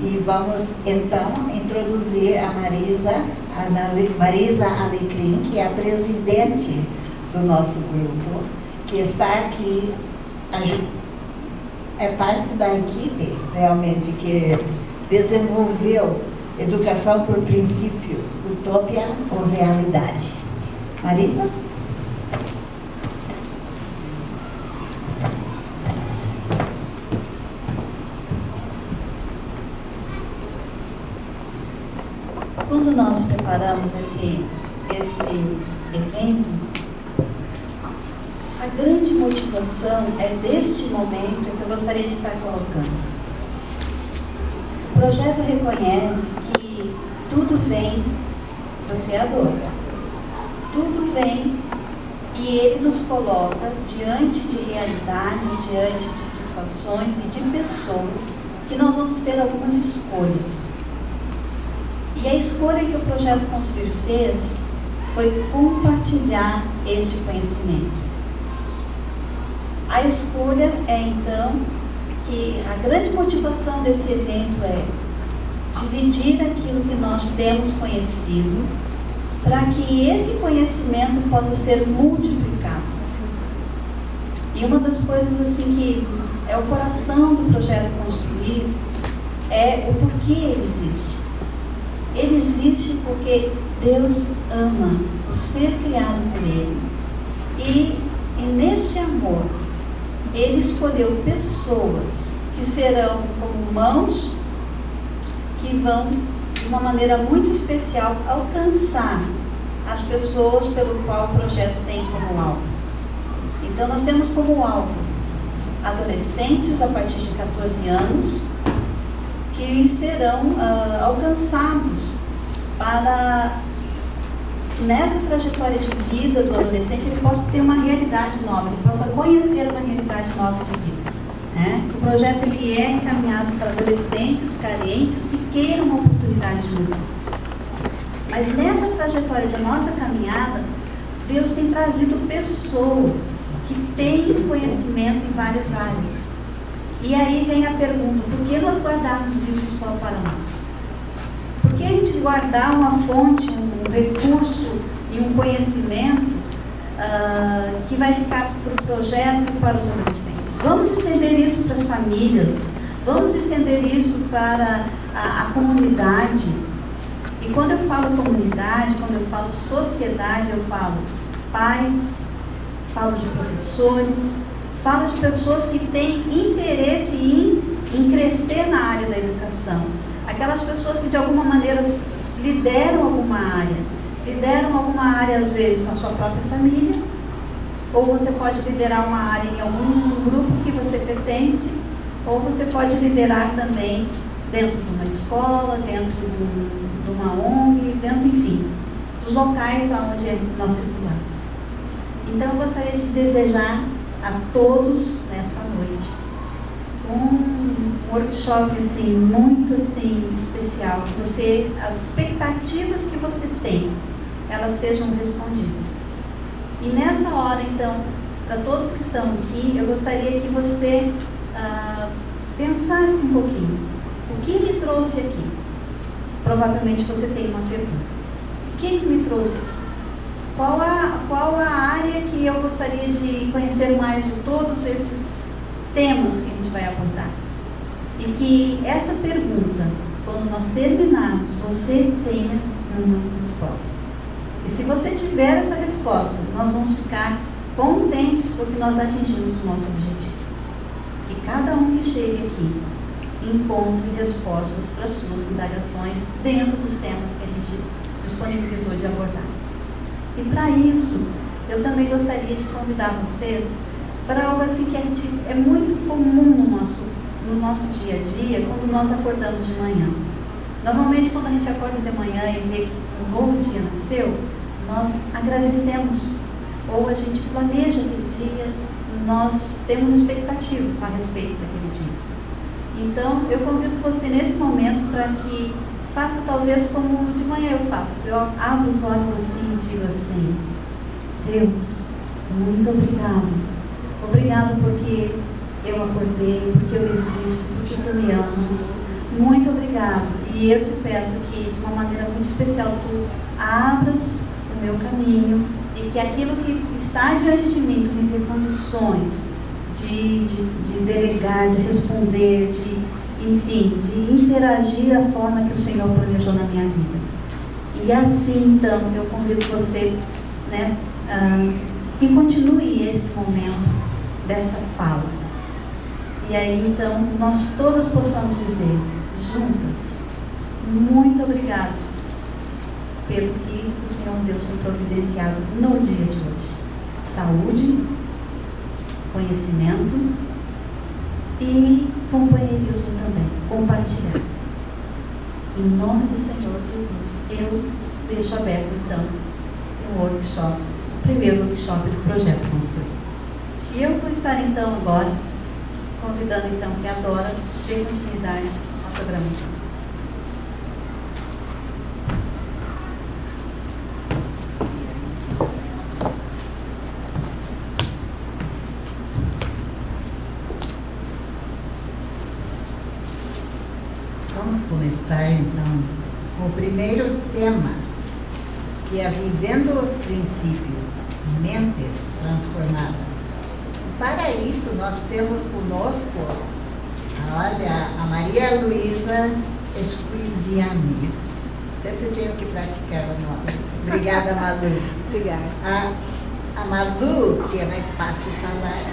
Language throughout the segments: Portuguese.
E vamos então introduzir a Marisa Alecrim, que é a presidente do nosso grupo, que está aqui, é parte da equipe realmente que desenvolveu Educação por Princípios, Utopia ou Realidade. Marisa? Quando nós preparamos esse evento, a grande motivação é deste momento que eu gostaria de estar colocando. O projeto reconhece que tudo vem do Criador. Tudo vem e Ele nos coloca diante de realidades, diante de situações e de pessoas que nós vamos ter algumas escolhas. E a escolha que o Projeto Construir fez foi compartilhar este conhecimento. A escolha é, então, que a grande motivação desse evento é dividir aquilo que nós temos conhecido para que esse conhecimento possa ser multiplicado. E uma das coisas assim que é o coração do Projeto Construir é o porquê ele existe. Ele existe porque Deus ama o ser criado por Ele. E neste amor, Ele escolheu pessoas que serão como mãos que vão, de uma maneira muito especial, alcançar as pessoas pelo qual o projeto tem como alvo. Então, nós temos como alvo adolescentes a partir de 14 anos, que serão alcançados para, nessa trajetória de vida do adolescente, ele possa ter uma realidade nova, ele possa conhecer uma realidade nova de vida. Né? O projeto ele é encaminhado para adolescentes carentes que queiram uma oportunidade de mudança. Mas nessa trajetória da nossa caminhada, Deus tem trazido pessoas que têm conhecimento em várias áreas. E aí vem a pergunta, por que nós guardarmos isso só para nós? Por que a gente guardar uma fonte, um recurso e um conhecimento que vai ficar para o projeto e para os adolescentes? Vamos estender isso para as famílias, vamos estender isso para a comunidade. E quando eu falo comunidade, quando eu falo sociedade, eu falo pais, falo de professores, falo de pessoas que têm interesse em crescer na área da educação. Aquelas pessoas que de alguma maneira lideram alguma área às vezes na sua própria família, ou você pode liderar uma área em algum grupo que você pertence, ou você pode liderar também dentro de uma escola, dentro de uma ONG, dentro, enfim, dos locais onde nós circulamos. Então eu gostaria de desejar a todos nesta noite um workshop assim, muito assim, especial, que você, as expectativas que você tem, elas sejam respondidas. E nessa hora, então, para todos que estão aqui, eu gostaria que você pensasse um pouquinho. O que me trouxe aqui? Provavelmente você tem uma pergunta. O que me trouxe aqui? Qual a área que eu gostaria de conhecer mais de todos esses temas que a gente vai abordar? E que essa pergunta, quando nós terminarmos, você tenha uma resposta. E se você tiver essa resposta, nós vamos ficar contentes porque nós atingimos o nosso objetivo. E cada um que chegue aqui encontre respostas para suas indagações dentro dos temas que a gente disponibilizou de abordar. E para isso, eu também gostaria de convidar vocês para algo assim que é muito comum no nosso dia a dia, quando nós acordamos de manhã. Normalmente, quando a gente acorda de manhã e vê que um novo dia nasceu, nós agradecemos, ou a gente planeja aquele dia, nós temos expectativas a respeito daquele dia. Então, eu convido você nesse momento para que faça talvez como de manhã eu faço. Eu abro os olhos assim e digo assim: Deus, muito obrigado. Obrigado porque eu acordei, porque eu existo, porque tu me amas. Muito obrigado. E eu te peço que, de uma maneira muito especial, tu abras o meu caminho e que aquilo que está diante de mim, tu me dê condições de delegar, de responder, enfim, de interagir da forma que o Senhor planejou na minha vida. E assim, então, eu convido você, né, que continue esse momento dessa fala. E aí, então, nós todas possamos dizer, juntas, muito obrigado pelo que o Senhor Deus tem providenciado no dia de hoje. Saúde, conhecimento e companheirismo também, compartilhar. Em nome do Senhor Jesus, eu deixo aberto, então, o workshop, o primeiro workshop do Projeto Construir. E eu vou estar, então, agora, convidando, então, que a Dora dê continuidade à programação. Vamos começar, então, com o primeiro tema, que é Vivendo os Princípios, Mentes Transformadas. Para isso, nós temos conosco, olha, a Maria Luísa Esquiziani. Sempre tenho que praticar o nome. Obrigada, Malu. Obrigada. A Malu, que é mais fácil falar,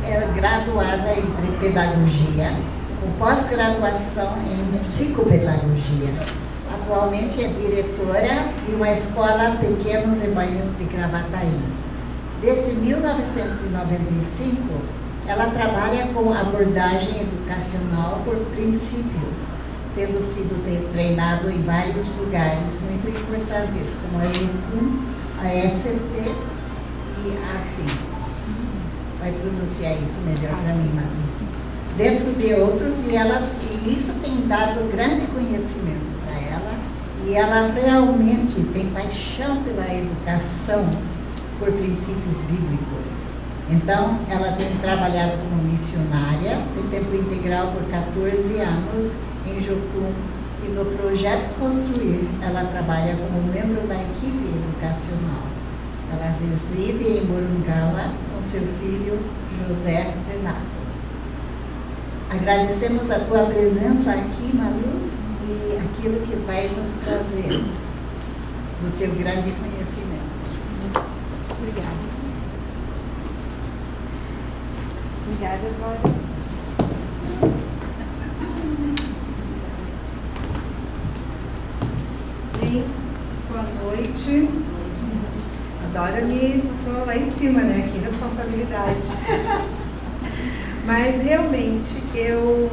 é graduada em pedagogia, com pós-graduação em psicopedagogia. Atualmente é diretora de uma escola Pequeno Rebanho de Gravataí. Desde 1995, ela trabalha com abordagem educacional por princípios, tendo sido treinado em vários lugares muito importantes, como a UCUM, a SCP e a ASIM. Vai pronunciar isso melhor para mim, Maria. Dentro de outros, e isso tem dado grande conhecimento para ela, e ela realmente tem paixão pela educação por princípios bíblicos. Então, ela tem trabalhado como missionária de tempo integral por 14 anos em Jocum, e no Projeto Construir, ela trabalha como membro da equipe educacional. Ela reside em Morungaba com seu filho José Renato. Agradecemos a tua presença aqui, Malu, e aquilo que vai nos trazer do teu grande conhecimento. Obrigada. Obrigada, Glória. Bem, boa noite. Adoro me botou lá em cima, né? Que responsabilidade. Mas realmente eu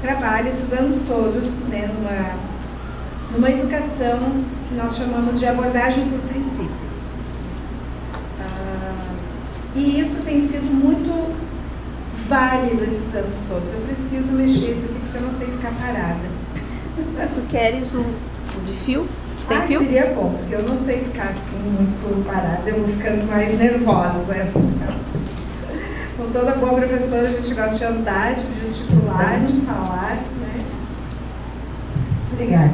trabalho esses anos todos, né, numa educação que nós chamamos de abordagem por princípios. E isso tem sido muito válido esses anos todos. Eu preciso mexer isso aqui porque eu não sei ficar parada. Tu queres o de fio? Sem fio? Seria bom, porque eu não sei ficar assim muito parada, eu vou ficando mais nervosa. Com toda boa professora, a gente gosta de andar, de gesticular, de falar, né? Obrigada.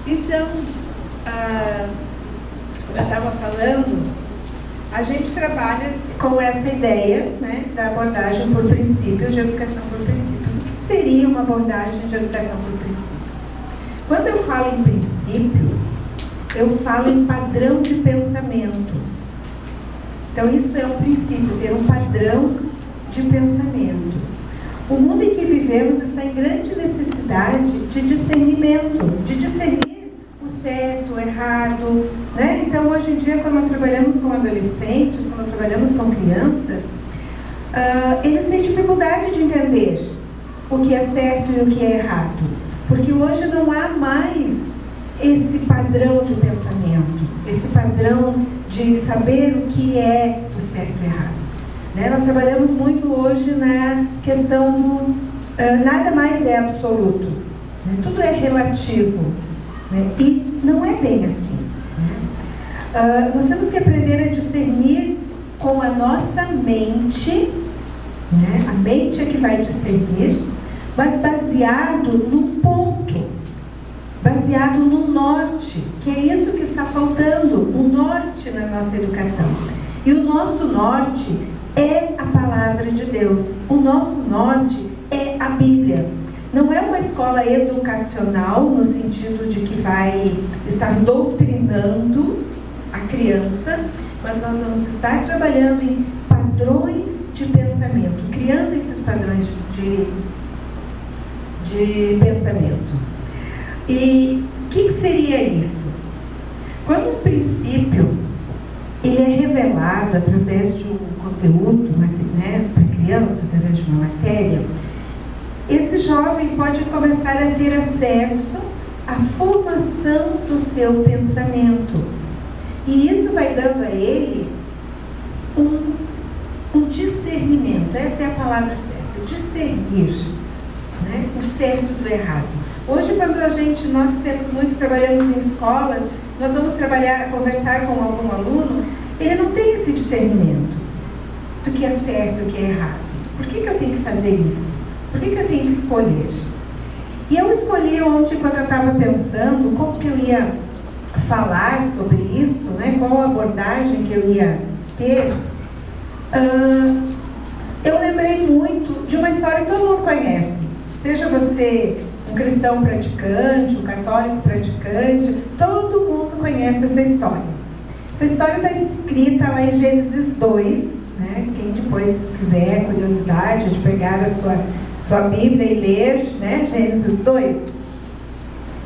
Então, como eu estava falando, a gente trabalha com essa ideia, né, da abordagem por princípios, de educação por princípios. O que seria uma abordagem de educação por princípios? Quando eu falo em princípios, eu falo em padrão de pensamento. Então, isso é um princípio, ter um padrão de pensamento. O mundo em que vivemos está em grande necessidade de discernimento, de discernir o certo, o errado, né? Então, hoje em dia, quando nós trabalhamos com adolescentes, quando nós trabalhamos com crianças, eles têm dificuldade de entender o que é certo e o que é errado. Porque hoje não há mais esse padrão de pensamento, esse padrão de saber o que é o certo e errado. Né? Nós trabalhamos muito hoje na questão do nada mais é absoluto, né? Tudo é relativo, né? E não é bem assim. Né? Nós temos que aprender a discernir com a nossa mente, né? A mente é que vai discernir, mas baseado no ponto, baseado no norte, que é isso que está faltando, o norte na nossa educação. E o nosso norte é a palavra de Deus, o nosso norte é a Bíblia. Não é uma escola educacional no sentido de que vai estar doutrinando a criança, mas nós vamos estar trabalhando em padrões de pensamento, criando esses padrões de pensamento. E o que seria isso? Quando um princípio ele é revelado através de um conteúdo, né, para a criança, através de uma matéria, esse jovem pode começar a ter acesso à formação do seu pensamento. E isso vai dando a ele um discernimento. Essa é a palavra certa, discernir, né, o certo do errado. Hoje, quando nós temos muito, trabalhamos em escolas, nós vamos conversar com algum aluno, ele não tem esse discernimento do que é certo e o que é errado. Por que eu tenho que fazer isso? Por que eu tenho que escolher? E eu escolhi ontem, quando eu estava pensando como que eu ia falar sobre isso, né, qual a abordagem que eu ia ter, eu lembrei muito de uma história que todo mundo conhece. Seja você um cristão praticante, um católico praticante, todo mundo conhece essa história. Essa história está escrita lá em Gênesis 2, né? Quem depois quiser curiosidade de pegar a sua Bíblia e ler, né? Gênesis 2.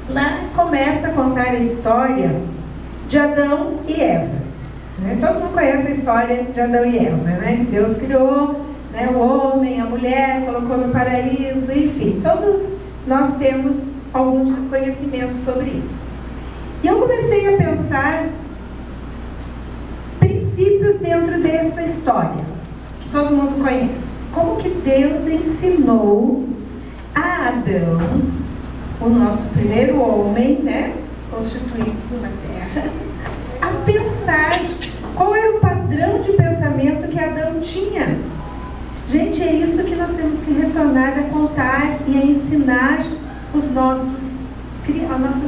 Lá começa a contar a história de Adão e Eva. Né? Todo mundo conhece a história de Adão e Eva, né? Que Deus criou, né, o homem, a mulher, colocou no paraíso, enfim, todos nós temos algum conhecimento sobre isso. E eu comecei a pensar princípios dentro dessa história, que todo mundo conhece. Como que Deus ensinou a Adão, o nosso primeiro homem, né, constituído na Terra, a pensar qual era o padrão de pensamento que Adão tinha. Gente, é isso que nós temos que retornar a contar e a ensinar as nossas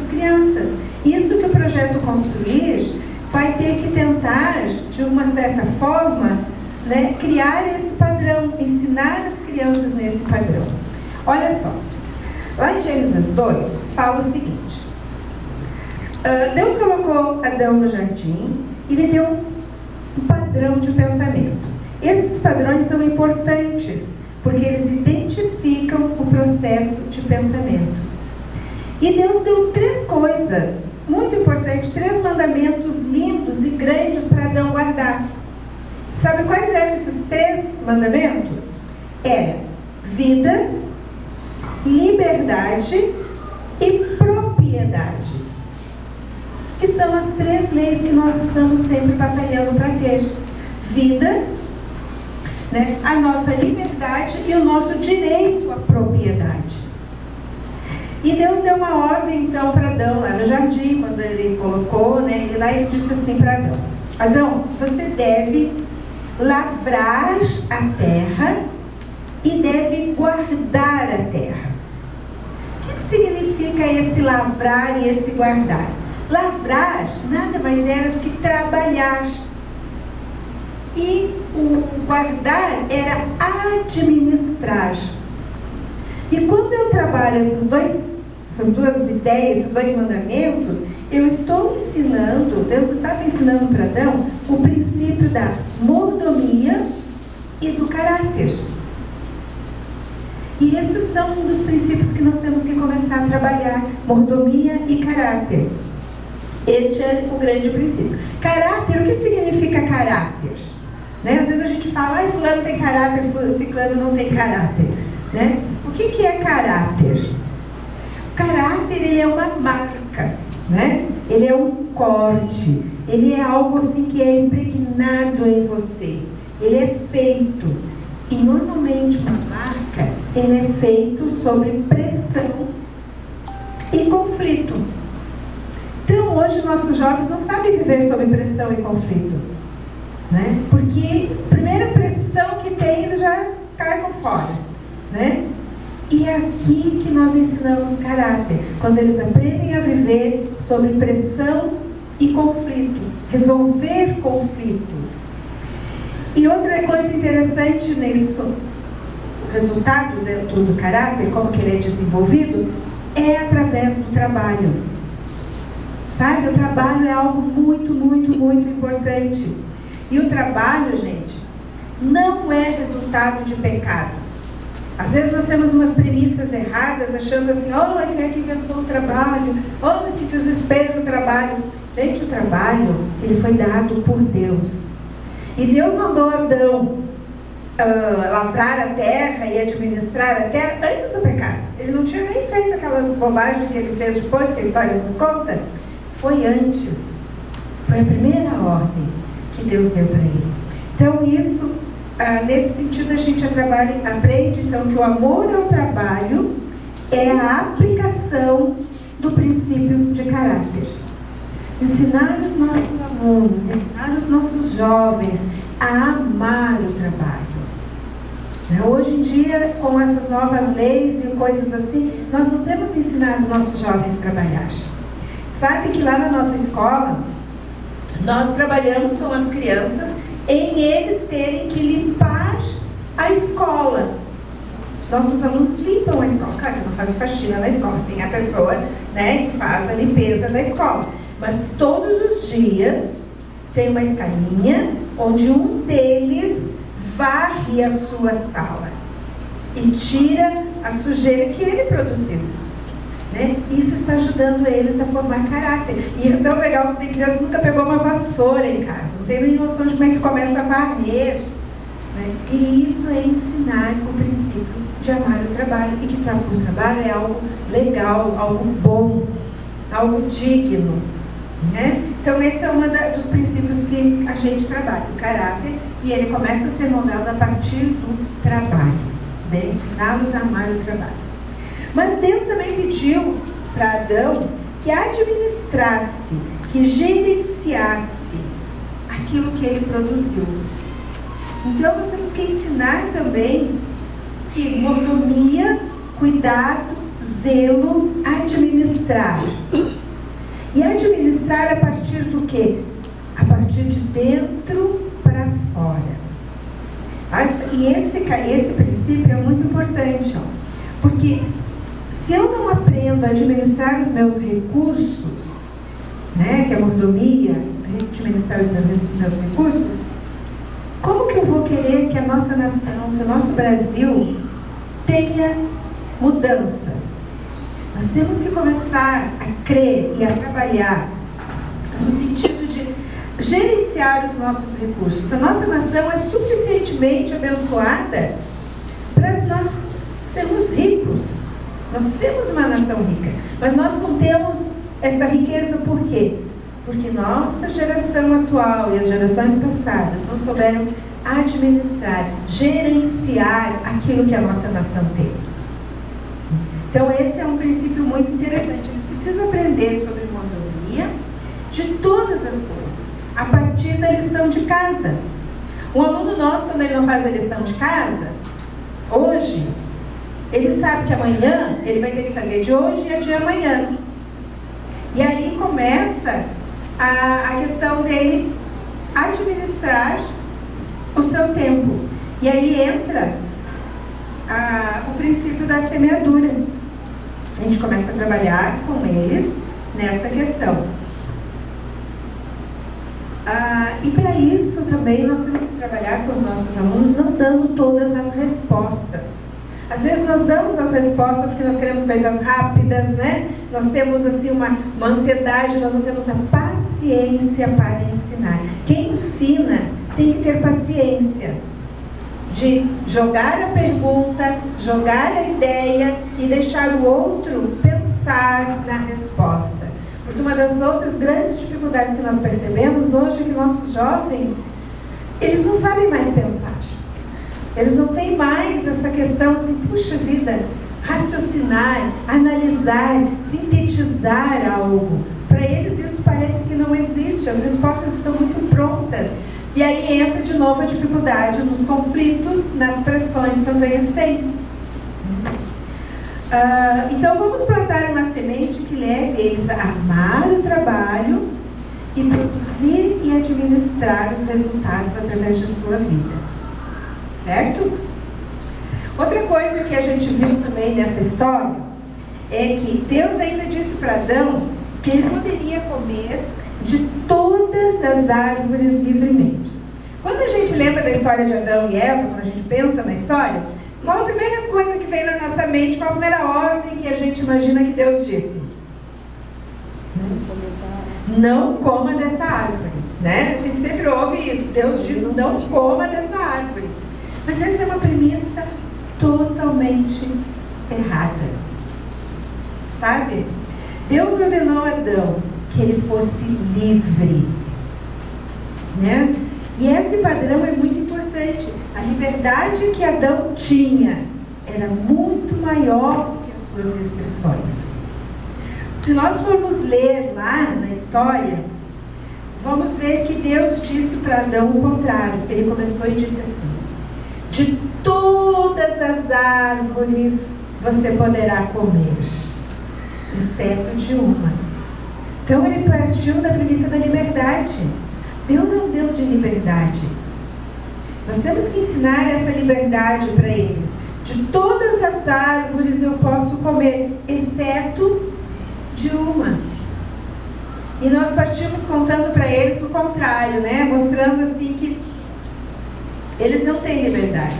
crianças. Isso que o projeto Construir vai ter que tentar, de uma certa forma, né, criar esse padrão, ensinar as crianças nesse padrão. Olha só, lá em Gênesis 2, fala o seguinte: Deus colocou Adão no jardim e lhe deu um padrão de pensamento. Esses padrões são importantes, porque eles identificam o processo de pensamento. E Deus deu 3 coisas muito importantes, 3 mandamentos lindos e grandes para Adão guardar. Sabe quais eram esses 3 mandamentos? Era vida, liberdade e propriedade. Que são as 3 leis que nós estamos sempre batalhando para ter. Vida, né, a nossa liberdade e o nosso direito à propriedade. E Deus deu uma ordem então para Adão lá no jardim, quando ele colocou, né, ele disse assim para Adão: Adão, você deve lavrar a terra e deve guardar a terra. O que significa esse lavrar e esse guardar? Lavrar nada mais era do que trabalhar. E o guardar era administrar. E quando eu trabalho essas 2 ideias, esses 2 mandamentos, eu estou ensinando, Deus estava ensinando para Adão o princípio da mordomia e do caráter. E esses são um dos princípios que nós temos que começar a trabalhar: mordomia e caráter. Este é o grande princípio. Caráter, o que significa caráter? Né? Às vezes a gente fala, fulano tem caráter, ciclano não tem caráter. Né? O que é caráter? Caráter, ele é uma marca, né? Ele é um corte, ele é algo assim que é impregnado em você, ele é feito. E normalmente uma marca, ele é feito sobre pressão e conflito. Então hoje nossos jovens não sabem viver sob pressão e conflito, né? Porque a primeira pressão que tem, eles já carcam fora, né? E é aqui que nós ensinamos caráter, quando eles aprendem a viver sob pressão e conflito, resolver conflitos. E outra coisa interessante nisso, o resultado do caráter, como que ele é desenvolvido, é através do trabalho. Sabe, o trabalho é algo muito, muito, muito importante. E o trabalho, gente, não é resultado de pecado. Às vezes nós temos umas premissas erradas, achando assim, quem é que inventou o trabalho? Que desespero o trabalho. Gente, o trabalho, ele foi dado por Deus. E Deus mandou Adão lavrar a terra e administrar a terra antes do pecado. Ele não tinha nem feito aquelas bobagens que ele fez depois, que a história nos conta. Foi antes. Foi a primeira ordem que Deus deu para ele. Então isso, nesse sentido, a gente aprende então que o amor ao trabalho é a aplicação do princípio de caráter. Ensinar os nossos alunos, ensinar os nossos jovens a amar o trabalho. Hoje em dia, com essas novas leis e coisas assim, nós não temos ensinado nossos jovens a trabalhar. Sabe que lá na nossa escola, nós trabalhamos com as crianças em eles terem que limpar a escola. Nossos alunos limpam a escola. Claro, eles não fazem faxina na escola. Tem a pessoa, que faz a limpeza da escola. Mas todos os dias tem uma escalinha onde um deles varre a sua sala e tira a sujeira que ele produziu. Isso está ajudando eles a formar caráter. E é tão legal que tem criança que nunca pegou uma vassoura em casa, não tem nem noção de como é que começa a varrer. E isso é ensinar o princípio de amar o trabalho, e que o trabalho é algo legal, algo bom, algo digno. Então esse é um dos princípios que a gente trabalha, o caráter, e ele começa a ser moldado a partir do trabalho, de ensiná-los a amar o trabalho. Mas Deus também pediu para Adão que administrasse, que gerenciasse aquilo que ele produziu. Então nós temos que ensinar também que mordomia, cuidado, zelo, administrar. E administrar a partir do quê? A partir de dentro para fora. E esse princípio é muito importante, porque se eu não aprendo a administrar os meus recursos, que é a mordomia, administrar os meus recursos, como que eu vou querer que a nossa nação, que o nosso Brasil tenha mudança? Nós temos que começar a crer e a trabalhar no sentido de gerenciar os nossos recursos. A nossa nação é suficientemente abençoada para nós sermos ricos. Nós temos uma nação rica, mas nós não temos essa riqueza por quê? Porque nossa geração atual e as gerações passadas não souberam administrar, gerenciar aquilo que a nossa nação tem. Então esse é um princípio muito interessante. Eles precisam aprender sobre mordomia de todas as coisas, a partir da lição de casa. Um aluno nosso, quando ele não faz a lição de casa, hoje, ele sabe que amanhã ele vai ter que fazer de hoje e a de amanhã. E aí começa a questão dele administrar o seu tempo. E aí entra o princípio da semeadura. A gente começa a trabalhar com eles nessa questão. E para isso também nós temos que trabalhar com os nossos alunos, não dando todas as respostas. Às vezes nós damos as respostas porque nós queremos coisas rápidas, Nós temos assim uma ansiedade, nós não temos a paciência para ensinar. Quem ensina tem que ter paciência de jogar a pergunta, jogar a ideia e deixar o outro pensar na resposta. Porque uma das outras grandes dificuldades que nós percebemos hoje é que nossos jovens, eles não sabem mais pensar. Eles não têm mais essa questão assim, puxa vida, raciocinar, analisar, sintetizar algo. Para eles isso parece que não existe, as respostas estão muito prontas. E aí entra de novo a dificuldade nos conflitos, nas pressões quando eles têm. Então vamos plantar uma semente que leve eles a amar o trabalho e produzir e administrar os resultados através de sua vida. Certo? Outra coisa que a gente viu também nessa história é que Deus ainda disse para Adão que ele poderia comer de todas as árvores livremente. Quando a gente lembra da história de Adão e Eva, quando a gente pensa na história, qual a primeira coisa que vem na nossa mente, qual a primeira ordem que a gente imagina que Deus disse? Não coma dessa árvore, né? A gente sempre ouve isso, Deus diz não coma dessa árvore. Mas essa é uma premissa totalmente errada, sabe? Deus ordenou a Adão que ele fosse livre, né? E esse padrão é muito importante. A liberdade que Adão tinha era muito maior do que as suas restrições. Se nós formos ler lá na história, vamos ver que Deus disse para Adão o contrário. Ele começou e disse assim: de todas as árvores você poderá comer, exceto de uma. Então ele partiu da premissa da liberdade. Deus é um Deus de liberdade. Nós temos que ensinar essa liberdade para eles. De todas as árvores eu posso comer, exceto de uma. E nós partimos contando para eles o contrário, né? Mostrando assim que eles não têm liberdade.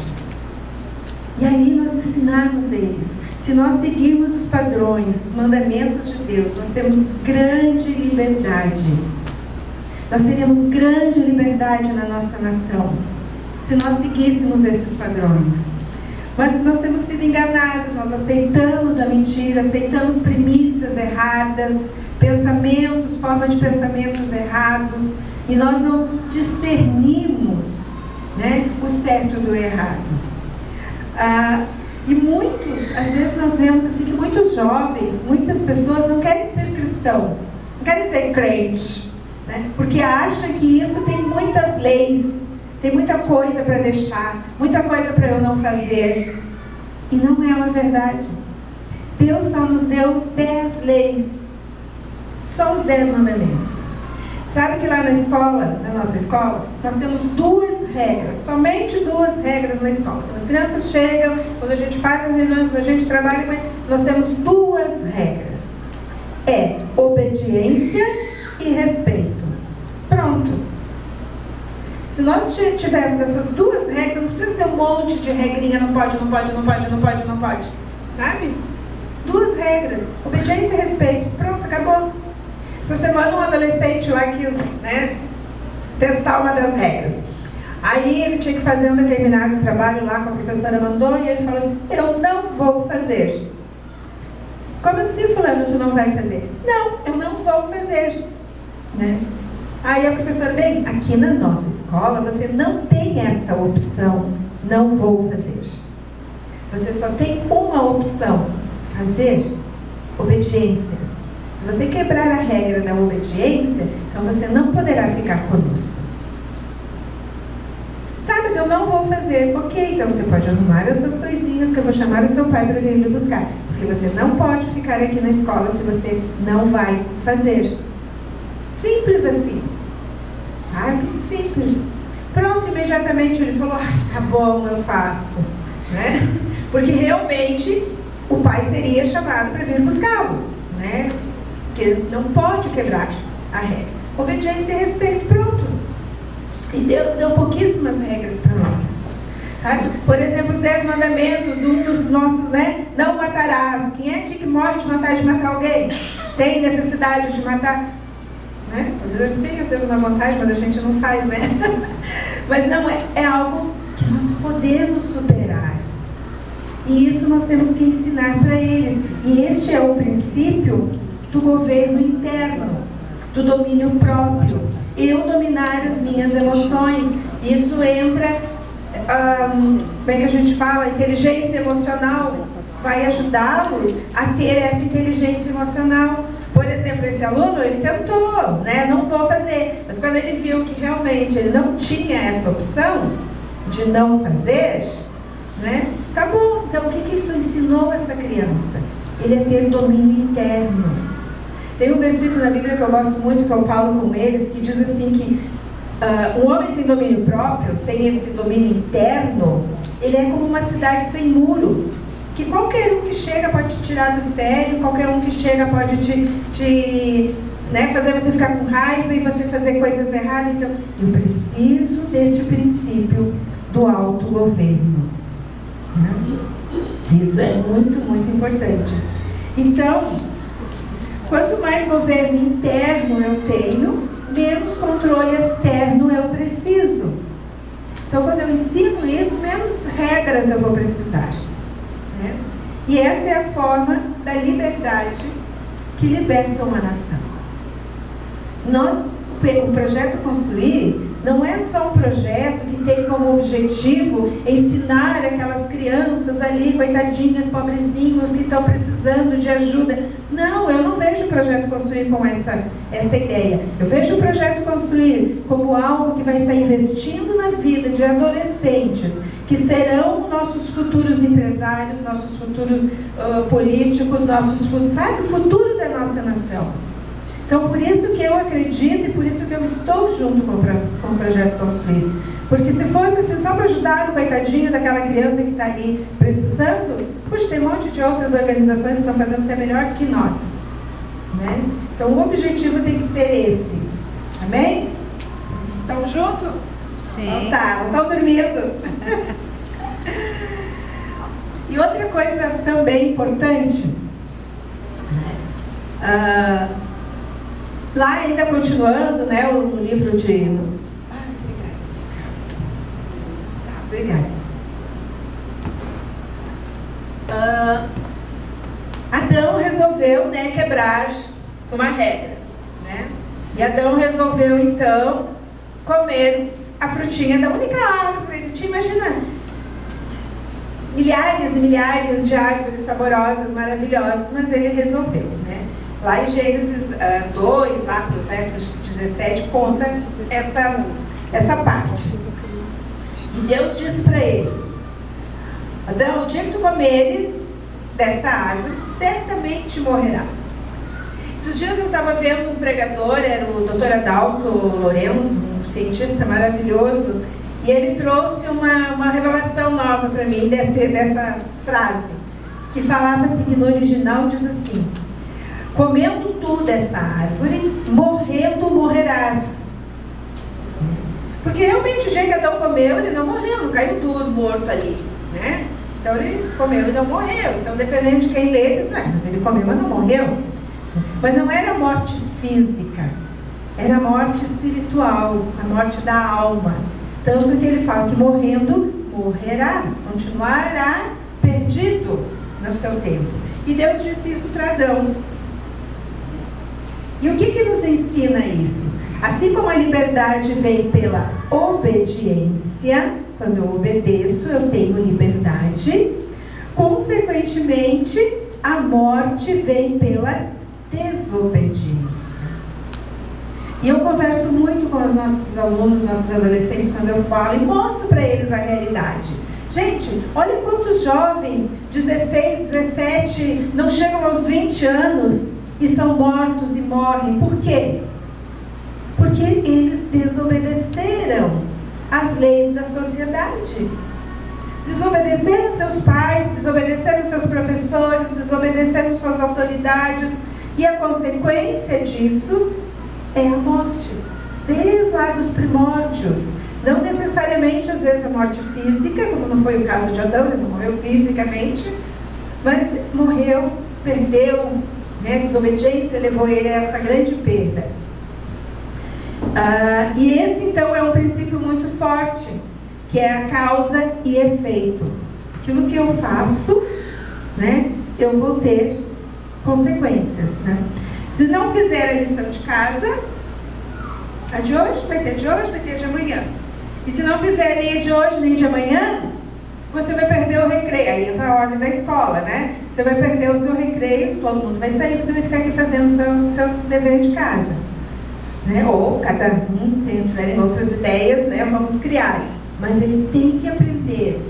E aí nós ensinamos eles. Se nós seguirmos os padrões, os mandamentos de Deus, nós temos grande liberdade. Nós teríamos grande liberdade na nossa nação, se nós seguíssemos esses padrões. Mas nós temos sido enganados, nós aceitamos a mentira, aceitamos premissas erradas, pensamentos, forma de pensamentos errados, e nós não discernimos, né, o certo do errado. E muitos, às vezes nós vemos assim que muitos jovens, muitas pessoas não querem ser cristão, não querem ser crente, né? Porque acha que isso tem muitas leis, tem muita coisa para deixar, muita coisa para eu não fazer. E não é uma verdade. Deus só nos deu 10 leis, só os 10 mandamentos. Sabe que lá na escola, na nossa escola, nós temos 2 regras, somente 2 regras na escola. Então, as crianças chegam, quando a gente faz as reuniões, quando a gente trabalha, nós temos 2 regras. É obediência e respeito. Pronto. Se nós tivermos essas 2 regras, não precisa ter um monte de regrinha, não pode, não pode, não pode, não pode, não pode. Sabe? 2 regras. Obediência e respeito. Pronto, acabou. Essa semana um adolescente lá quis, né, testar uma das regras. Aí ele tinha que fazer um determinado trabalho lá, que a professora mandou, e ele falou assim: eu não vou fazer. Como assim, fulano, tu não vai fazer? Não, eu não vou fazer. Né? Aí a professora: bem, aqui na nossa escola você não tem esta opção, não vou fazer. Você só tem uma opção: fazer obediência. Se você quebrar a regra da obediência, então você não poderá ficar conosco. Tá, mas eu não vou fazer. Ok, então você pode arrumar as suas coisinhas que eu vou chamar o seu pai para vir lhe buscar. Porque você não pode ficar aqui na escola se você não vai fazer. Simples assim. Ah, que simples. Pronto, imediatamente ele falou: tá bom, eu faço. Né? Porque realmente o pai seria chamado para vir buscá-lo. Né? Porque não pode quebrar a regra. Obediência e respeito, pronto. E Deus deu pouquíssimas regras para nós. Sabe? Por exemplo, os 10 mandamentos, um dos nossos, né? Não matarás. Quem é aqui que morre de vontade de matar alguém? Tem necessidade de matar? Né? Às vezes a gente tem, às vezes, uma vontade, mas a gente não faz, né? Mas não é algo que nós podemos superar. E isso nós temos que ensinar para eles. E este é o princípio do governo interno, do domínio próprio. Eu dominar as minhas emoções. Isso entra, como é que a gente fala? Inteligência emocional. Vai ajudá-los a ter essa inteligência emocional. Por exemplo, esse aluno, ele tentou, né? Não vou fazer. Mas quando ele viu que realmente ele não tinha essa opção de não fazer, né? Tá bom, então o que isso ensinou essa criança? Ele a ter domínio interno. Tem um versículo na Bíblia que eu gosto muito, que eu falo com eles, que diz assim que um homem sem domínio próprio, sem esse domínio interno, ele é como uma cidade sem muro, que qualquer um que chega pode te tirar do sério, qualquer um que chega pode né, fazer você ficar com raiva e você fazer coisas erradas. Então, eu preciso desse princípio do autogoverno, né? Isso é muito, muito importante. Então, quanto mais governo interno eu tenho, menos controle externo eu preciso. Então, quando eu ensino isso, menos regras eu vou precisar, né? E essa é a forma da liberdade que liberta uma nação. O projeto Construir não é só um projeto que tem como objetivo ensinar aquelas crianças ali, coitadinhas, pobrezinhos, que estão precisando de ajuda. Não, eu não vejo o projeto Construir com essa ideia. Eu vejo o projeto Construir como algo que vai estar investindo na vida de adolescentes, que serão nossos futuros empresários, nossos futuros políticos, sabe, o futuro da nossa nação. Então, por isso que eu acredito e por isso que eu estou junto com o Projeto Construir. Porque se fosse assim, só para ajudar o coitadinho daquela criança que está ali precisando, puxa, tem um monte de outras organizações que estão fazendo até melhor que nós, né? Então, o objetivo tem que ser esse. Amém? Estão juntos? Sim. Então tá, não estão dormindo. E outra coisa também importante, lá ainda continuando, né, no livro de... Obrigada. Adão resolveu, né, quebrar uma regra, né? E Adão resolveu, então, comer a frutinha da única árvore. Ele tinha, imagina, milhares e milhares de árvores saborosas, maravilhosas, mas ele resolveu, né? Lá em Gênesis 2, lá pro verso 17, conta essa parte. E Deus disse para ele: Adão, o dia que tu comeres desta árvore, certamente morrerás. Esses dias eu estava vendo um pregador, era o Dr. Adalto Lourenço, um cientista maravilhoso, e ele trouxe uma revelação nova para mim dessa frase, que falava assim, que no original diz assim: comendo tu desta árvore, morrendo morrerás. Porque realmente o dia que Adão comeu, ele não morreu, não caiu duro, morto ali, né? Então ele comeu e não morreu. Então, dependendo de quem lê, diz, mas ele comeu, mas não morreu. Mas não era morte física, era morte espiritual, a morte da alma. Tanto que ele fala que morrendo, morrerás, continuará perdido no seu tempo. E Deus disse isso para Adão. E o que nos ensina isso? Assim como a liberdade vem pela obediência, quando eu obedeço, eu tenho liberdade. Consequentemente, a morte vem pela desobediência. E eu converso muito com os nossos alunos, nossos adolescentes, quando eu falo e mostro para eles a realidade. Gente, olha quantos jovens, 16, 17, não chegam aos 20 anos e são mortos e morrem. Por quê? Porque eles desobedeceram às leis da sociedade. Desobedeceram seus pais, desobedeceram seus professores, desobedeceram suas autoridades. E a consequência disso é a morte. Desde lá dos primórdios. Não necessariamente, às vezes, a morte física, como não foi o caso de Adão, ele não morreu fisicamente, mas morreu, perdeu, né? Desobediência levou ele a essa grande perda. E esse, então, é um princípio muito forte, que é a causa e efeito. Aquilo que eu faço, né, eu vou ter consequências, né? Se não fizer a lição de casa, a de hoje, vai ter de hoje, vai ter de amanhã. E se não fizer nem a de hoje, nem de amanhã, você vai perder o recreio. Aí entra a ordem da escola, né? Você vai perder o seu recreio, todo mundo vai sair, você vai ficar aqui fazendo o seu dever de casa. Né? Ou cada um tiverem outras ideias, né? Vamos criar. Mas ele tem que aprender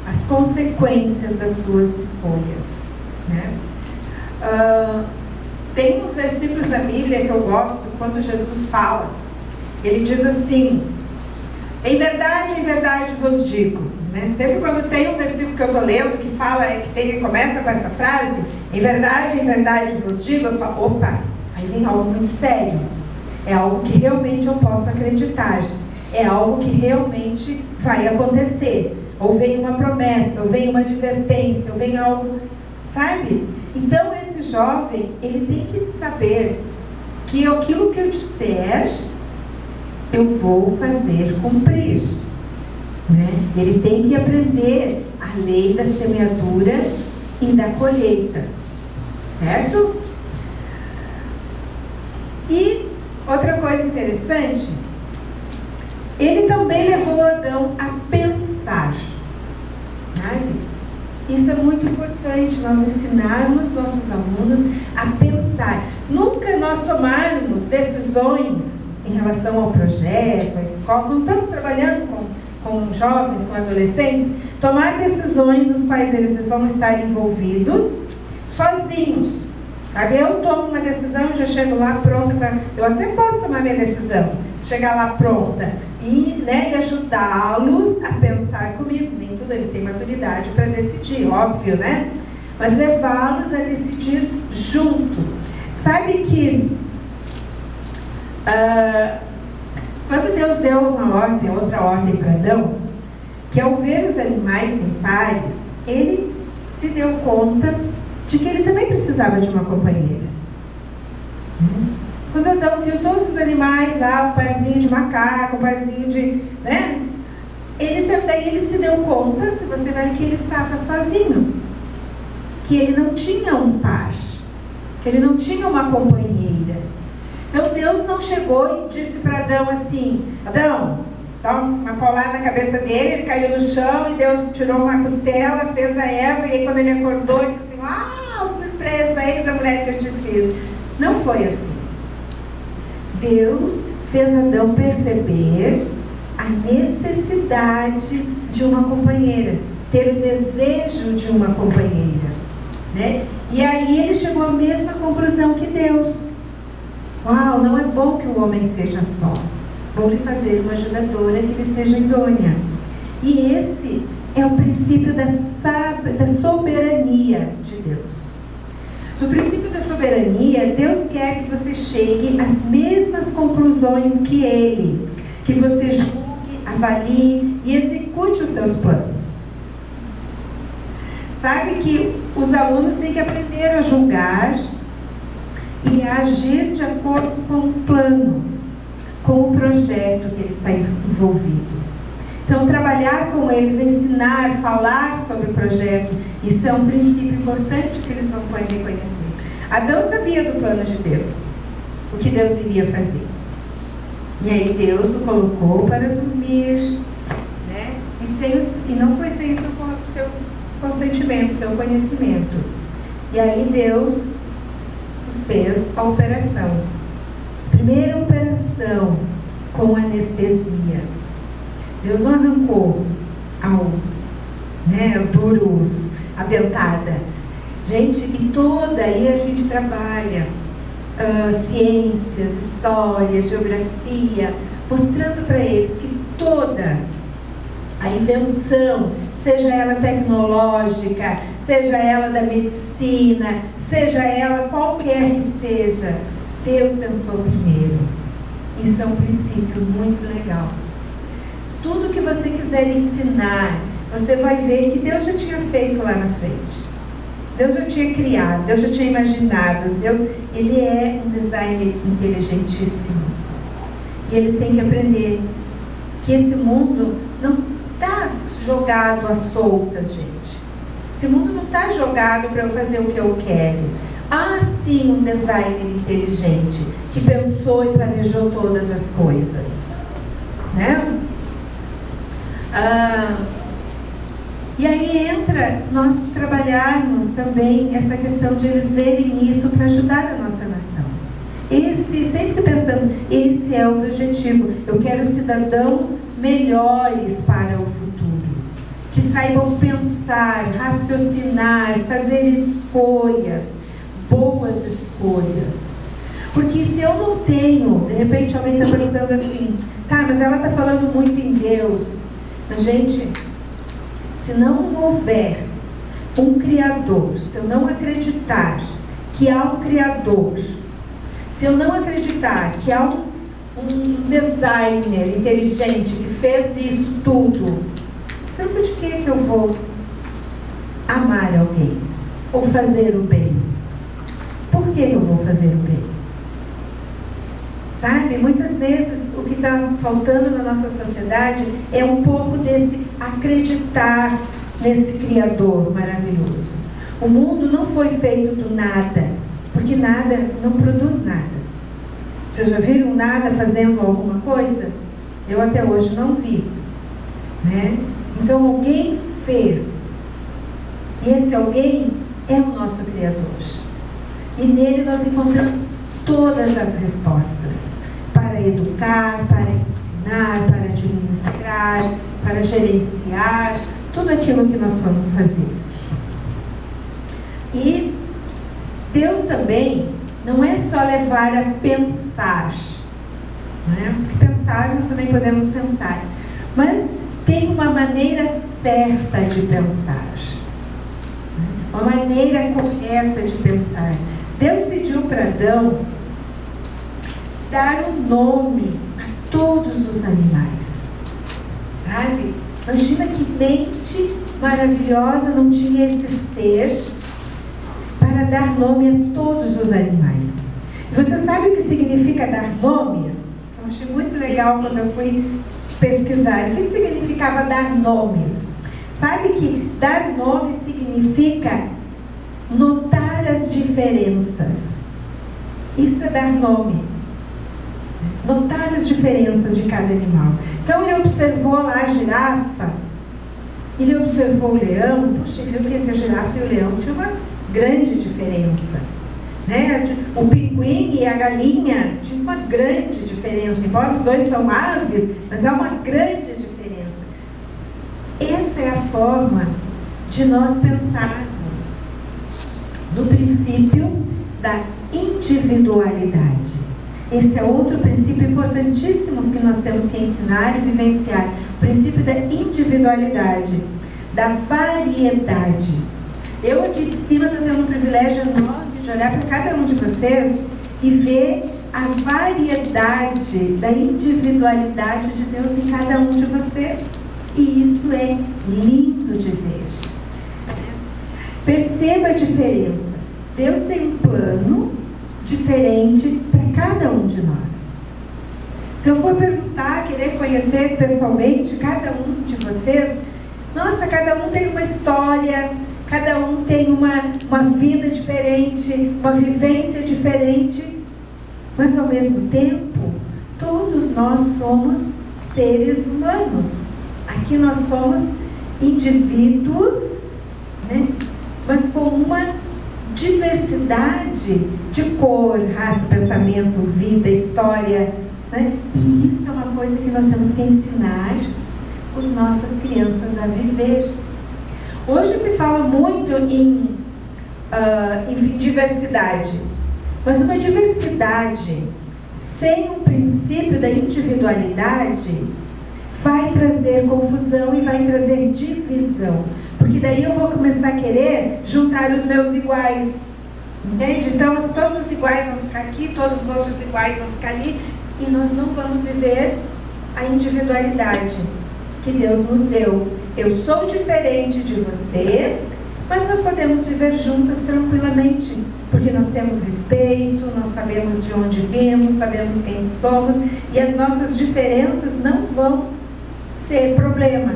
as consequências das suas escolhas, né? Tem uns versículos da Bíblia que eu gosto, quando Jesus fala, ele diz assim: em verdade vos digo, né? Sempre quando tem um versículo que eu estou lendo que fala, que começa com essa frase, em verdade vos digo, eu falo, opa, aí vem algo muito sério, é algo que realmente eu posso acreditar, é algo que realmente vai acontecer, ou vem uma promessa, ou vem uma advertência, ou vem algo, sabe? Então esse jovem, ele tem que saber que aquilo que eu disser, eu vou fazer cumprir, né? Ele tem que aprender a lei da semeadura e da colheita, certo? E outra coisa interessante, ele também levou Adão a pensar, sabe? Isso é muito importante, nós ensinarmos nossos alunos a pensar. Nunca nós tomarmos decisões em relação ao projeto, à escola, quando estamos trabalhando com jovens, com adolescentes, tomar decisões nos quais eles vão estar envolvidos sozinhos. Sabe? Eu tomo uma decisão e já chego lá pronta, eu até posso tomar minha decisão, chegar lá pronta e, né, e ajudá-los a pensar comigo. Nem tudo eles têm maturidade para decidir, óbvio, né? Mas levá-los a decidir junto. Sabe que quando Deus deu uma ordem, outra ordem para Adão, que ao ver os animais em pares, ele se deu conta de que ele também precisava de uma companheira. Quando Adão viu todos os animais lá, um parzinho de macaco, um parzinho de, né? Ele se deu conta, se você vai, que ele estava sozinho, que ele não tinha um par, que ele não tinha uma companheira. Então Deus não chegou e disse para Adão assim: Adão, dá uma paulada na cabeça dele, ele caiu no chão e Deus tirou uma costela, fez a Eva, e aí quando ele acordou, ele disse assim: surpresa, eis a mulher que eu te fiz. Não foi assim. Deus fez Adão perceber a necessidade de uma companheira, ter o desejo de uma companheira, né? E aí ele chegou à mesma conclusão que Deus. Uau, não é bom que o homem seja só. Vou lhe fazer uma ajudadora que lhe seja idônea. E esse é o princípio da soberania de Deus. No princípio da soberania, Deus quer que você chegue às mesmas conclusões que Ele, que você julgue, avalie e execute os seus planos. Sabe que os alunos têm que aprender a julgar e a agir de acordo com o plano, com o projeto que ele está envolvido. Então, trabalhar com eles, ensinar, falar sobre o projeto, isso é um princípio importante que eles vão reconhecer. Adão sabia do plano de Deus, o que Deus iria fazer. E aí Deus o colocou para dormir, né? E não foi sem o seu consentimento, seu conhecimento. E aí Deus fez a operação. Primeira operação com anestesia. Deus não arrancou a dentada. Gente, e toda aí a gente trabalha ciências, história, geografia, mostrando para eles que toda a invenção, seja ela tecnológica, seja ela da medicina, seja ela qualquer que seja, Deus pensou primeiro. Isso é um princípio muito legal. Tudo que você quiser ensinar, você vai ver que Deus já tinha feito lá na frente. Deus já tinha criado, Deus já tinha imaginado. Deus, Ele é um designer inteligentíssimo. E eles têm que aprender que esse mundo não está jogado às soltas, gente. Esse mundo não está jogado para eu fazer o que eu quero. Há sim um designer inteligente que pensou e planejou todas as coisas, né? E aí entra nós trabalharmos também essa questão de eles verem isso para ajudar a nossa nação. Sempre pensando, esse é o objetivo. Eu quero cidadãos melhores para o futuro. que saibam pensar, raciocinar, fazer escolhas, boas escolhas. Porque se eu não tenho, de repente alguém está pensando assim, tá, mas ela está falando muito em Deus. Mas, gente, se não houver um Criador, se eu não acreditar que há um Criador, se eu não acreditar que há um designer inteligente que fez isso tudo, troco de que eu vou amar alguém ou fazer o bem? Por que eu vou fazer o bem? Sabe, muitas vezes o que está faltando na nossa sociedade é um pouco desse acreditar nesse Criador maravilhoso. O mundo não foi feito do nada, porque nada não produz nada. Vocês já viram nada fazendo alguma coisa? Eu até hoje não vi, né? Então alguém fez, e esse alguém é o nosso Criador, e nele nós encontramos todas as respostas para educar, para ensinar, para administrar, para gerenciar, tudo aquilo que nós vamos fazer. E Deus também não é só levar a pensar, né? Porque pensar nós também podemos pensar, mas tem uma maneira certa de pensar, uma maneira correta de pensar. Deus pediu para Adão dar um nome a todos os animais, sabe? Imagina que mente maravilhosa não tinha esse ser para dar nome a todos os animais. E você sabe o que significa dar nomes? Eu achei muito legal quando eu fui pesquisar. O que significava dar nomes? Sabe que dar nome significa notar as diferenças. Isso é dar nome. Notar as diferenças de cada animal. Então ele observou lá a girafa, ele observou o leão, puxa, viu que entre a girafa e o leão tinha uma grande diferença, né? O pinguim e a galinha tinham uma grande diferença, embora os dois são aves, mas há uma grande diferença. Essa é a forma de nós pensarmos no princípio da individualidade. Esse é outro princípio importantíssimo que nós temos que ensinar e vivenciar. O princípio da individualidade, da variedade. Eu aqui de cima estou tendo um privilégio enorme de olhar para cada um de vocês e ver a variedade da individualidade de Deus em cada um de vocês. E isso é lindo de ver. Perceba a diferença. Deus tem um plano diferente para cada um de nós. Se eu for perguntar, querer conhecer pessoalmente cada um de vocês, nossa, cada um tem uma história, cada um tem uma vida diferente, uma vivência diferente, mas ao mesmo tempo, todos nós somos seres humanos. Aqui nós somos indivíduos, né? Mas com uma diversidade de cor, raça, pensamento, vida, história, né? E isso é uma coisa que nós temos que ensinar as nossas crianças a viver. Hoje se fala muito em diversidade, mas uma diversidade sem o princípio da individualidade vai trazer confusão e vai trazer divisão. Porque daí eu vou começar a querer juntar os meus iguais. Entende? Então, se todos os iguais vão ficar aqui, todos os outros iguais vão ficar ali, e nós não vamos viver a individualidade que Deus nos deu. Eu sou diferente de você, mas nós podemos viver juntas tranquilamente, porque nós temos respeito, nós sabemos de onde viemos, sabemos quem somos, e as nossas diferenças não vão ser problema.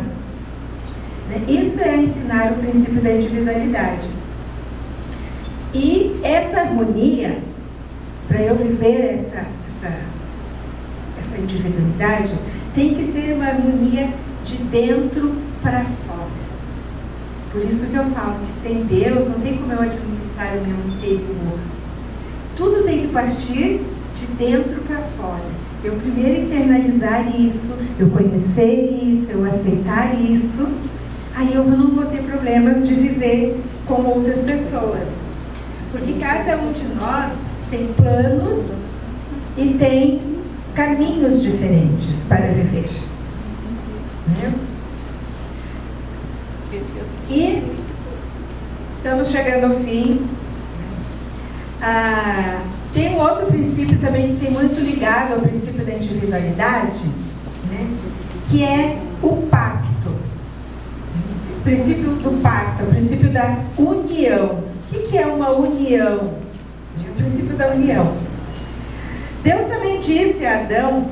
Isso é ensinar o princípio da individualidade. E essa harmonia, para eu viver essa individualidade, tem que ser uma harmonia de dentro para fora. Por isso que eu falo que sem Deus não tem como eu administrar o meu interior. Tudo tem que partir de dentro para fora. Eu primeiro internalizar isso, eu conhecer isso, eu aceitar isso, aí eu não vou ter problemas de viver com outras pessoas. Porque cada um de nós tem planos e tem caminhos diferentes para viver. Né? E estamos chegando ao fim. Tem um outro princípio também que tem muito ligado ao princípio da individualidade, né? Que é o pacto. O princípio do pacto, o princípio da união. O que é uma união? O princípio da união. Deus também disse a Adão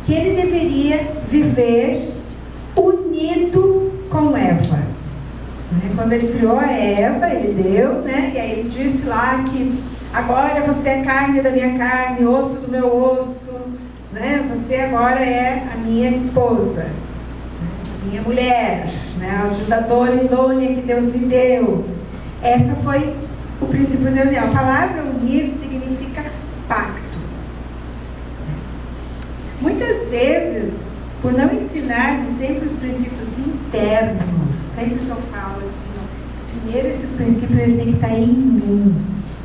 que ele deveria viver unido com Eva. Quando ele criou a Eva, ele deu, né? E aí ele disse lá que agora você é carne da minha carne, osso do meu osso, né? Você agora é a minha esposa, minha mulher, né? A ajudadora idônea que Deus me deu. Essa foi o princípio da união. A palavra unir significa pacto. Muitas vezes, por não ensinarmos sempre os princípios internos, sempre que eu falo assim, primeiro esses princípios eles têm que estar em mim,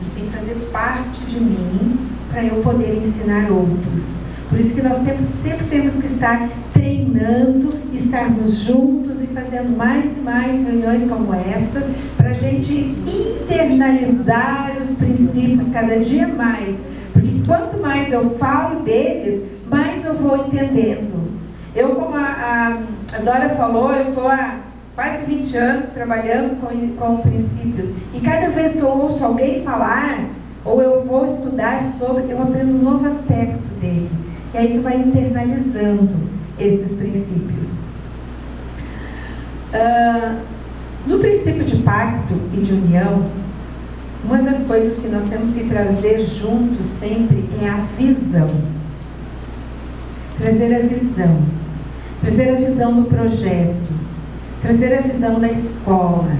eles têm que fazer parte de mim para eu poder ensinar outros. Por isso que nós sempre temos que estar treinando, estarmos juntos e fazendo mais e mais reuniões como essas, para a gente internalizar os princípios cada dia mais. Porque quanto mais eu falo deles, mais eu vou entendendo. Eu, como a Dora falou, eu estou há quase 20 anos trabalhando com princípios. E cada vez que eu ouço alguém falar, ou eu vou estudar sobre, eu aprendo um novo aspecto dele. E aí tu vai internalizando esses princípios. No princípio de pacto e de união, uma das coisas que nós temos que trazer juntos sempre é a visão. Trazer a visão. Trazer a visão do projeto. Trazer a visão da escola.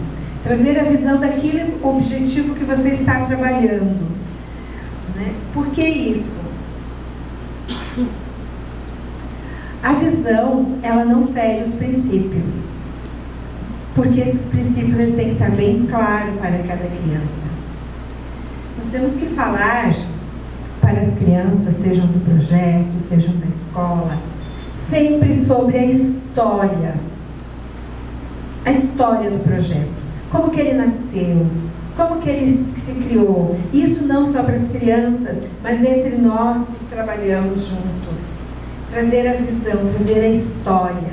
Trazer a visão daquele objetivo que você está trabalhando. Né? Por que isso? A visão, ela não fere os princípios. Porque esses princípios eles têm que estar bem claros para cada criança. Nós temos que falar para as crianças, sejam do projeto, sejam da escola, sempre sobre a história do projeto. Como que ele nasceu, como que ele se criou. Isso não só para as crianças, mas entre nós que trabalhamos juntos. Trazer a visão, trazer a história.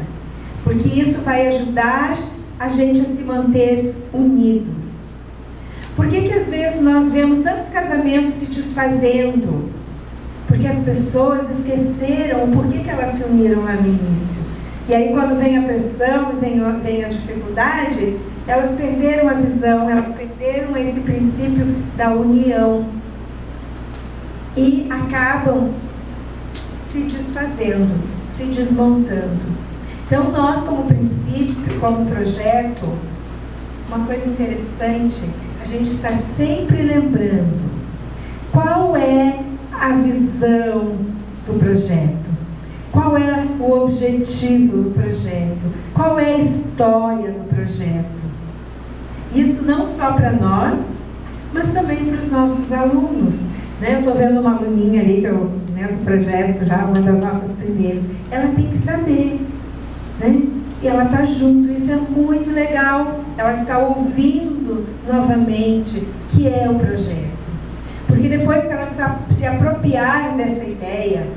Porque isso vai ajudar a gente a se manter unidos. Por que às vezes nós vemos tantos casamentos se desfazendo? Porque as pessoas esqueceram por que elas se uniram lá no início. E aí quando vem a pressão, vem a dificuldade, elas perderam a visão, elas perderam esse princípio da união. E acabam se desfazendo, se desmontando. Então nós como princípio, como projeto, uma coisa interessante, a gente estar sempre lembrando qual é a visão do projeto, qual é o objetivo do projeto, qual é a história do projeto. Isso não só para nós, mas também para os nossos alunos. Né? Eu estou vendo uma aluninha ali, do projeto, já uma das nossas primeiras, ela tem que saber, né? E ela está junto, isso é muito legal, ela está ouvindo novamente que é o projeto. Porque depois que ela se apropriar dessa ideia,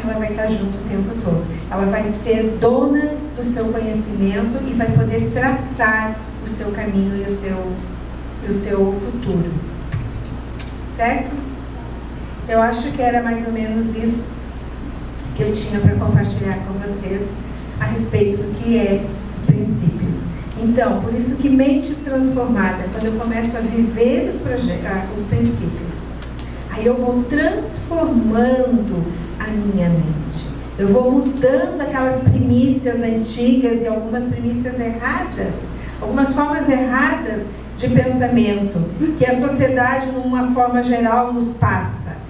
ela vai estar junto o tempo todo. Ela vai ser dona do seu conhecimento e vai poder traçar o seu caminho e o seu futuro. Certo? Eu acho que era mais ou menos isso que eu tinha para compartilhar com vocês a respeito do que é princípios. Então, por isso que mente transformada, quando eu começo a viver os princípios, aí eu vou transformando a minha mente. Eu vou mudando aquelas primícias antigas e algumas primícias erradas, algumas formas erradas de pensamento, que a sociedade, numa forma geral, nos passa.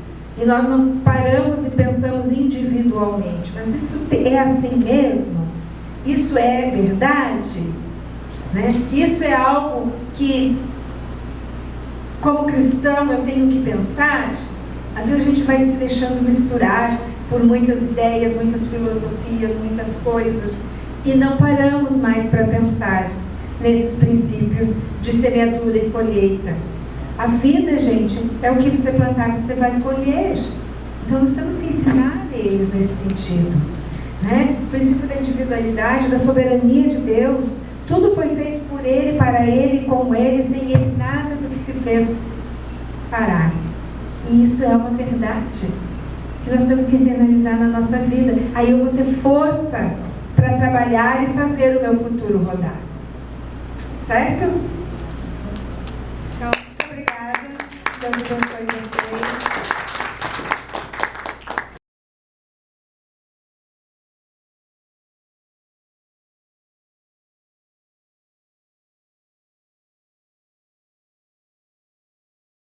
E nós não paramos e pensamos individualmente. Mas isso é assim mesmo? Isso é verdade? Né? Isso é algo que, como cristão, eu tenho que pensar. Às vezes a gente vai se deixando misturar por muitas ideias, muitas filosofias, muitas coisas, e não paramos mais para pensar nesses princípios de semeadura e colheita. A vida, gente, é o que você plantar que você vai colher. Então nós temos que ensinar eles nesse sentido, né? O princípio da individualidade, da soberania de Deus. Tudo foi feito por Ele, para Ele, com Ele, sem Ele nada do que se fez fará. E isso é uma verdade que nós temos que internalizar na nossa vida. Aí eu vou ter força para trabalhar e fazer o meu futuro rodar. Certo? Então, muito obrigada. Deus abençoe vocês.